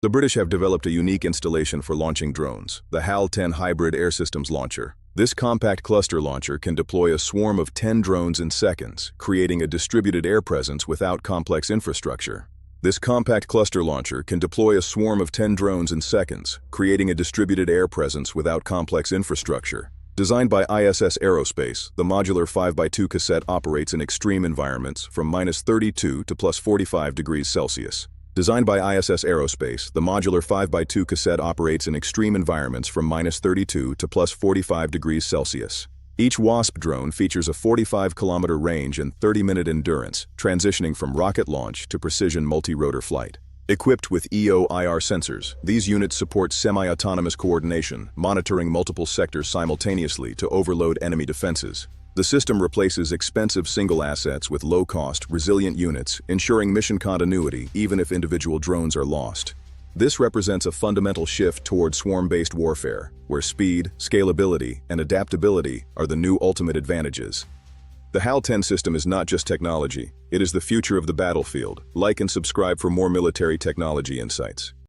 The British have developed a unique installation for launching drones, the HAL10 Hybrid Air Systems Launcher. This compact cluster launcher can deploy a swarm of 10 drones in seconds, creating a distributed air presence without complex infrastructure. This compact cluster launcher can deploy a swarm of 10 drones in seconds, creating a distributed air presence without complex infrastructure. Designed by ISS Aerospace, the modular 5x2 cassette operates in extreme environments from -32 to +45 degrees Celsius. Designed by ISS Aerospace, the modular 5x2 cassette operates in extreme environments from -32 to +45 degrees Celsius. Each WASP drone features a 45-kilometer range and 30-minute endurance, transitioning from rocket launch to precision multi-rotor flight. Equipped with EO/IR sensors, these units support semi-autonomous coordination, monitoring multiple sectors simultaneously to overload enemy defenses. The system replaces expensive single assets with low-cost, resilient units, ensuring mission continuity even if individual drones are lost. This represents a fundamental shift toward swarm-based warfare, where speed, scalability, and adaptability are the new ultimate advantages. The HAL10 system is not just technology, it is the future of the battlefield. Like and subscribe for more military technology insights.